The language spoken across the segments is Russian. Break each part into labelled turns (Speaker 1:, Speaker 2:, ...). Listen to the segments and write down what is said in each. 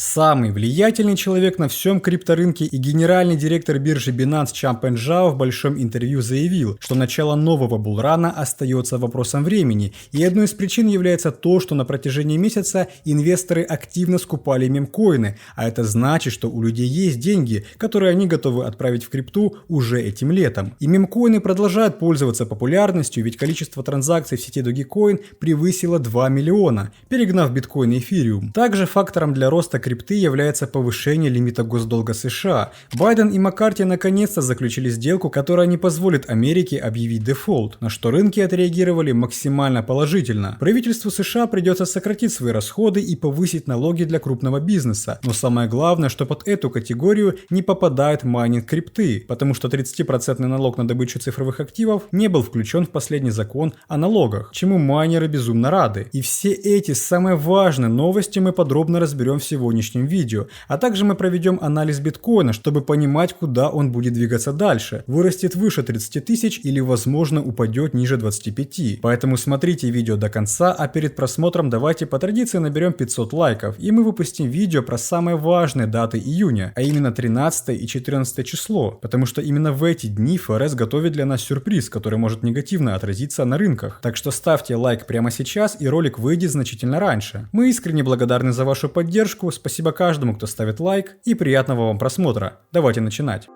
Speaker 1: Самый влиятельный человек на всем крипторынке и генеральный директор биржи Binance Changpeng Zhao в большом интервью заявил, что начало нового булрана остается вопросом времени, и одной из причин является то, что на протяжении месяца инвесторы активно скупали мемкоины, а это значит, что у людей есть деньги, которые они готовы отправить в крипту уже этим летом. И мемкоины продолжают пользоваться популярностью, ведь количество транзакций в сети Dogecoin превысило 2 миллиона, перегнав биткоин и эфириум. Также фактором для роста крипты является повышение лимита госдолга США. Байден и Маккарти наконец-то заключили сделку, которая не позволит Америке объявить дефолт, на что рынки отреагировали максимально положительно. Правительству США придется сократить свои расходы и повысить налоги для крупного бизнеса. Но самое главное, что под эту категорию не попадает майнинг крипты, потому что 30% налог на добычу цифровых активов не был включен в последний закон о налогах, чему майнеры безумно рады. И все эти самые важные новости мы подробно разберем в сегодняшнем видео, а также мы проведем анализ биткоина, чтобы понимать, куда он будет двигаться дальше. Вырастет выше 30 тысяч или, возможно, упадет ниже 25. Поэтому смотрите видео до конца, а перед просмотром давайте по традиции наберем 500 лайков, и мы выпустим видео про самые важные даты июня, а именно 13 и 14 число, потому что именно в эти дни ФРС готовит для нас сюрприз, который может негативно отразиться на рынках. Так что ставьте лайк прямо сейчас, и ролик выйдет значительно раньше. Мы искренне благодарны за вашу поддержку, спасибо каждому, кто ставит лайк, и приятного вам просмотра. Давайте начинать.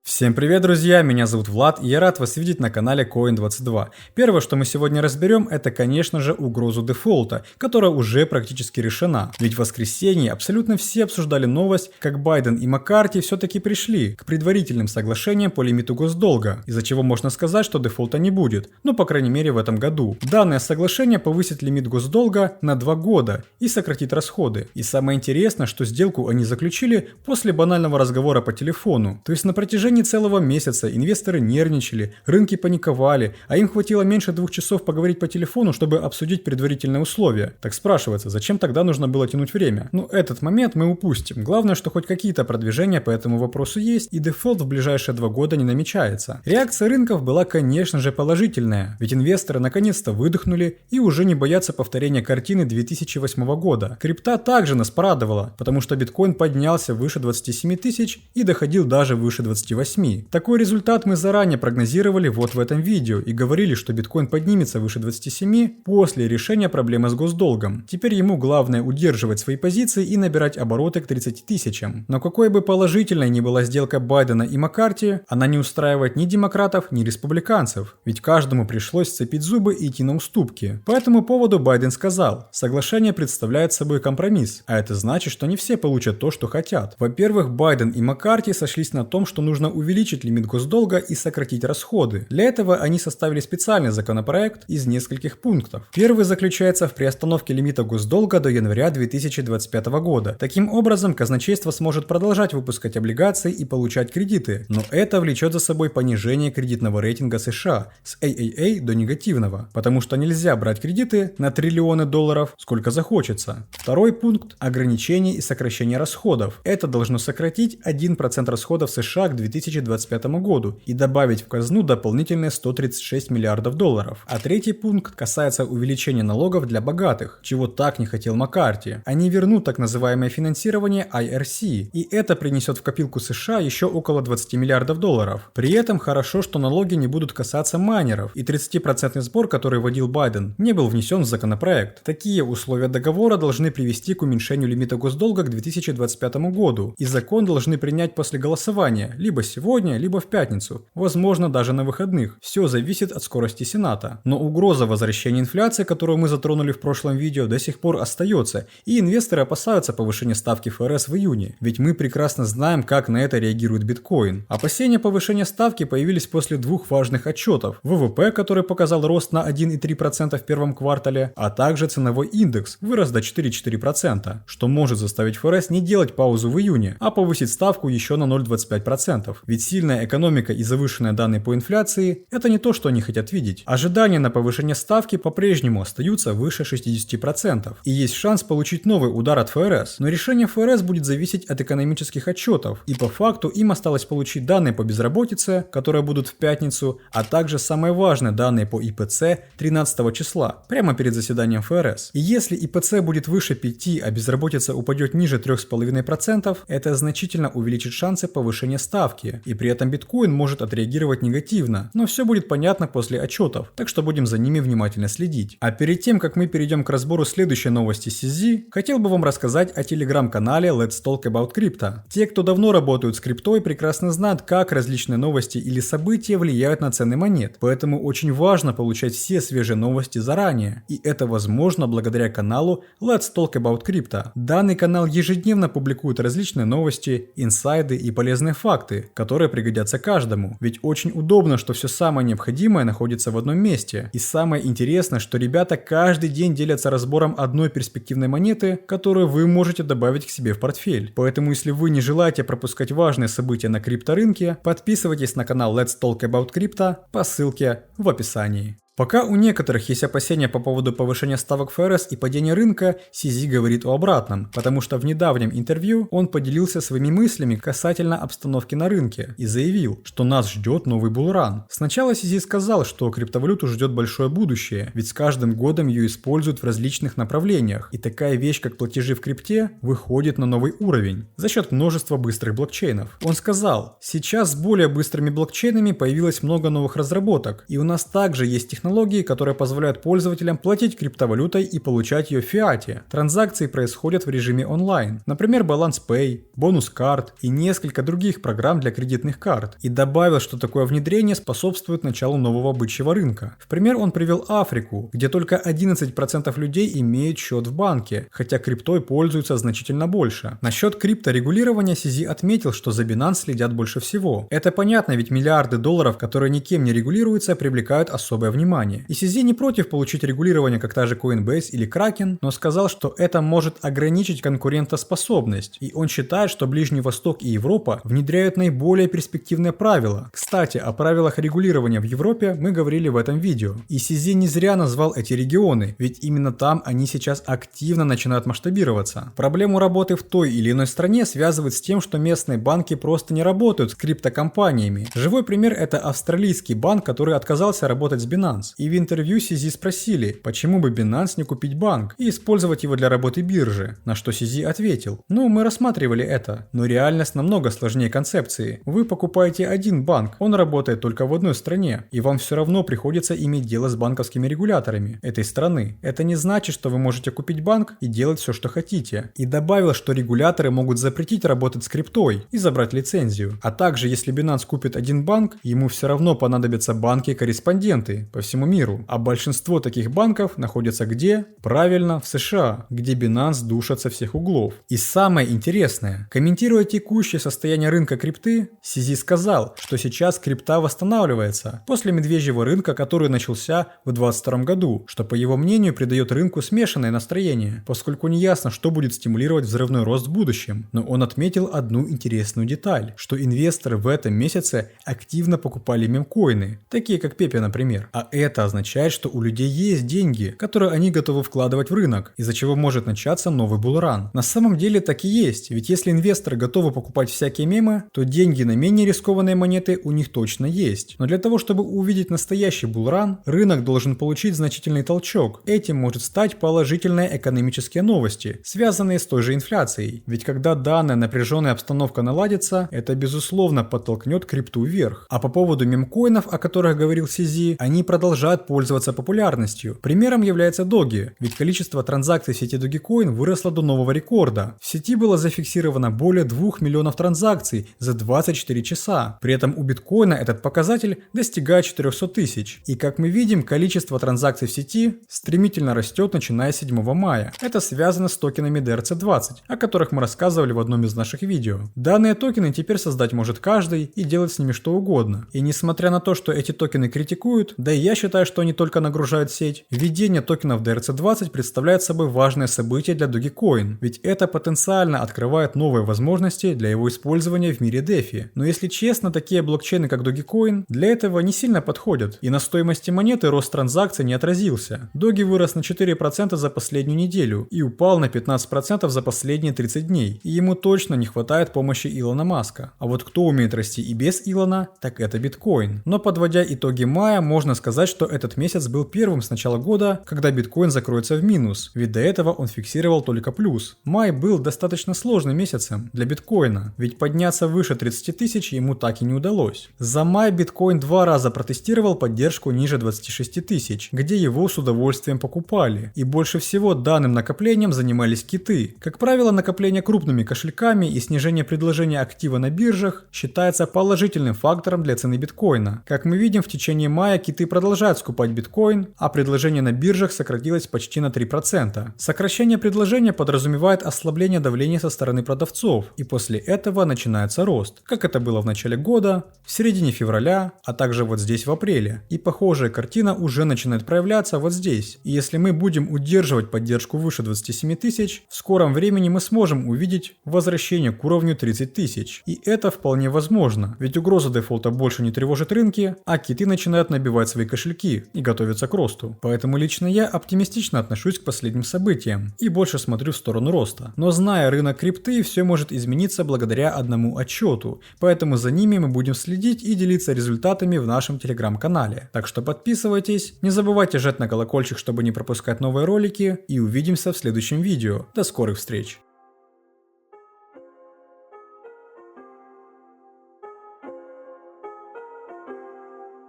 Speaker 1: Всем привет, друзья, меня зовут Влад, и я рад вас видеть на канале Coin22. Первое, что мы сегодня разберем, это, конечно же, угрозу дефолта, которая уже практически решена. Ведь в воскресенье абсолютно все обсуждали новость, как Байден и Маккарти все-таки пришли к предварительным соглашениям по лимиту госдолга, из-за чего можно сказать, что дефолта не будет, ну, по крайней мере, в этом году. Данное соглашение повысит лимит госдолга на 2 года и сократит расходы. И самое интересное, что сделку они заключили после банального разговора по телефону, то есть на протяжении целого месяца инвесторы нервничали, рынки паниковали, а им хватило меньше 2 часов поговорить по телефону, чтобы обсудить предварительные условия. Так спрашивается, зачем тогда нужно было тянуть время? Ну, этот момент мы упустим. Главное, что хоть какие-то продвижения по этому вопросу есть, и дефолт в ближайшие 2 года не намечается. Реакция рынков была, конечно же, положительная, ведь инвесторы наконец-то выдохнули и уже не боятся повторения картины 2008 года. Крипта также нас порадовала, потому что биткоин поднялся выше 27 тысяч и доходил даже выше 28. Такой результат мы заранее прогнозировали вот в этом видео и говорили, что биткоин поднимется выше 27 после решения проблемы с госдолгом. Теперь ему главное удерживать свои позиции и набирать обороты к 30 тысячам. Но какой бы положительной ни была сделка Байдена и Маккарти, она не устраивает ни демократов, ни республиканцев. Ведь каждому пришлось сцепить зубы и идти на уступки. По этому поводу Байден сказал, соглашение представляет собой компромисс, а это значит, что не все получат то, что хотят. Во-первых, Байден и Маккарти сошлись на том, что нужно увеличить лимит госдолга и сократить расходы. Для этого они составили специальный законопроект из нескольких пунктов. Первый заключается в приостановке лимита госдолга до января 2025 года. Таким образом, казначейство сможет продолжать выпускать облигации и получать кредиты, но это влечет за собой понижение кредитного рейтинга США с AAA до негативного, потому что нельзя брать кредиты на триллионы долларов сколько захочется. Второй пункт – ограничение и сокращение расходов. Это должно сократить 1% расходов США к 2025 году и добавить в казну дополнительные 136 миллиардов долларов. А третий пункт касается увеличения налогов для богатых, чего так не хотел Маккарти. Они вернут так называемое финансирование IRC, и это принесет в копилку США еще около 20 миллиардов долларов. При этом хорошо, что налоги не будут касаться майнеров, и 30% сбор, который вводил Байден, не был внесен в законопроект. Такие условия договора должны привести к уменьшению лимита госдолга к 2025 году, и закон должны принять после голосования, либо сегодня, либо в пятницу, возможно даже на выходных. Все зависит от скорости Сената. Но угроза возвращения инфляции, которую мы затронули в прошлом видео, до сих пор остается, и инвесторы опасаются повышения ставки ФРС в июне, ведь мы прекрасно знаем, как на это реагирует биткоин. Опасения повышения ставки появились после 2 важных отчетов. ВВП, который показал рост на 1,3% в первом квартале, а также ценовой индекс вырос до 4,4%, что может заставить ФРС не делать паузу в июне, а повысить ставку еще на 0,25%. Ведь сильная экономика и завышенные данные по инфляции – это не то, что они хотят видеть. Ожидания на повышение ставки по-прежнему остаются выше 60%. И есть шанс получить новый удар от ФРС. Но решение ФРС будет зависеть от экономических отчетов. И по факту им осталось получить данные по безработице, которые будут в пятницу, а также самые важные данные по ИПЦ 13 числа, прямо перед заседанием ФРС. И если ИПЦ будет выше 5, а безработица упадет ниже 3,5%, это значительно увеличит шансы повышения ставки. И при этом биткоин может отреагировать негативно. Но все будет понятно после отчетов, так что будем за ними внимательно следить. А перед тем, как мы перейдем к разбору следующей новости CZ, хотел бы вам рассказать о телеграм-канале Let's Talk About Crypto. Те, кто давно работают с криптой, прекрасно знают, как различные новости или события влияют на цены монет. Поэтому очень важно получать все свежие новости заранее. И это возможно благодаря каналу Let's Talk About Crypto. Данный канал ежедневно публикует различные новости, инсайды и полезные факты, которые пригодятся каждому. Ведь очень удобно, что все самое необходимое находится в одном месте. И самое интересное, что ребята каждый день делятся разбором одной перспективной монеты, которую вы можете добавить к себе в портфель. Поэтому, если вы не желаете пропускать важные события на крипторынке, подписывайтесь на канал Let's Talk About Crypto по ссылке в описании. Пока у некоторых есть опасения по поводу повышения ставок ФРС и падения рынка, CZ говорит о обратном, потому что в недавнем интервью он поделился своими мыслями касательно обстановки на рынке и заявил, что нас ждет новый булран. Сначала CZ сказал, что криптовалюту ждет большое будущее, ведь с каждым годом ее используют в различных направлениях, и такая вещь, как платежи в крипте, выходит на новый уровень за счет множества быстрых блокчейнов. Он сказал, сейчас с более быстрыми блокчейнами появилось много новых разработок, и у нас также есть технологии, которые позволяют пользователям платить криптовалютой и получать ее в фиате. Транзакции происходят в режиме онлайн. Например, Balance Pay, бонус карт и несколько других программ для кредитных карт. И добавил, что такое внедрение способствует началу нового бычьего рынка. В пример он привел Африку, где только 11% людей имеют счет в банке, хотя криптой пользуются значительно больше. Насчет крипторегулирования CZ отметил, что за Binance следят больше всего. Это понятно, ведь миллиарды долларов, которые никем не регулируются, привлекают особое внимание. И CZ не против получить регулирование, как та же Coinbase или Kraken, но сказал, что это может ограничить конкурентоспособность. И он считает, что Ближний Восток и Европа внедряют наиболее перспективные правила. Кстати, о правилах регулирования в Европе мы говорили в этом видео. И CZ не зря назвал эти регионы, ведь именно там они сейчас активно начинают масштабироваться. Проблему работы в той или иной стране связывают с тем, что местные банки просто не работают с криптокомпаниями. Живой пример — это австралийский банк, который отказался работать с Binance. И в интервью CZ спросили, почему бы Binance не купить банк и использовать его для работы биржи, на что CZ ответил: ну, мы рассматривали это, но реальность намного сложнее концепции. Вы покупаете один банк, он работает только в одной стране, и вам все равно приходится иметь дело с банковскими регуляторами этой страны. Это не значит, что вы можете купить банк и делать все, что хотите. И добавил, что регуляторы могут запретить работать с криптой и забрать лицензию. А также, если Binance купит один банк, ему все равно понадобятся банки-корреспонденты по всему миру. А большинство таких банков находятся где? Правильно, в США, где Binance душат со всех углов. И самое интересное, комментируя текущее состояние рынка крипты, CZ сказал, что сейчас крипта восстанавливается после медвежьего рынка, который начался в 2022 году, что, по его мнению, придает рынку смешанное настроение, поскольку не ясно, что будет стимулировать взрывной рост в будущем. Но он отметил одну интересную деталь, что инвесторы в этом месяце активно покупали мемкоины, такие как Pepe, например. А это означает, что у людей есть деньги, которые они готовы вкладывать в рынок, из-за чего может начаться новый булран. На самом деле так и есть, ведь если инвесторы готовы покупать всякие мемы, то деньги на менее рискованные монеты у них точно есть. Но для того, чтобы увидеть настоящий булран, рынок должен получить значительный толчок. Этим может стать положительные экономические новости, связанные с той же инфляцией. Ведь когда данная напряженная обстановка наладится, это безусловно подтолкнет крипту вверх. А по поводу мемкоинов, о которых говорил CZ, они продолжают пользоваться популярностью. Примером является Doge, ведь количество транзакций в сети Dogecoin выросло до нового рекорда. В сети было зафиксировано более 2 миллионов транзакций за 24 часа. При этом у биткоина этот показатель достигает 400 тысяч. И как мы видим, количество транзакций в сети стремительно растет, начиная с 7 мая. Это связано с токенами DRC20, о которых мы рассказывали в одном из наших видео. Данные токены теперь создать может каждый и делать с ними что угодно. И несмотря на то, что эти токены критикуют, да и я считаю, что они только нагружают сеть. Введение токенов DRC20 представляет собой важное событие для Dogecoin, ведь это потенциально открывает новые возможности для его использования в мире DeFi. Но если честно, такие блокчейны, как Dogecoin, для этого не сильно подходят, и на стоимости монеты рост транзакций не отразился. Доги вырос на 4% за последнюю неделю и упал на 15% за последние 30 дней, и ему точно не хватает помощи Илона Маска. А вот кто умеет расти и без Илона, так это биткоин. Но подводя итоги мая, можно сказать, что этот месяц был первым с начала года, когда биткоин закроется в минус, ведь до этого он фиксировал только плюс. Май был достаточно сложным месяцем для биткоина, ведь подняться выше 30 тысяч ему так и не удалось. За май биткоин 2 раза протестировал поддержку ниже 26 тысяч, где его с удовольствием покупали, и больше всего данным накоплением занимались киты. Как правило, накопление крупными кошельками и снижение предложения актива на биржах считается положительным фактором для цены биткоина. Как мы видим, в течение мая киты продолжают скупать биткоин, а предложение на биржах сократилось почти на 3%. Сокращение предложения подразумевает ослабление давления со стороны продавцов, и после этого начинается рост, как это было в начале года, в середине февраля, а также вот здесь в апреле. И похожая картина уже начинает проявляться вот здесь. И если мы будем удерживать поддержку выше 27 тысяч, в скором времени мы сможем увидеть возвращение к уровню 30 тысяч. И это вполне возможно, ведь угроза дефолта больше не тревожит рынки, а киты начинают набивать свои кошельки и готовятся к росту. Поэтому лично я оптимистично отношусь к последним событиям и больше смотрю в сторону роста. Но зная рынок крипты, все может измениться благодаря одному отчету, поэтому за ними мы будем следить и делиться результатами в нашем телеграм-канале. Так что подписывайтесь, не забывайте жать на колокольчик, чтобы не пропускать новые ролики, и увидимся в следующем видео. До скорых встреч!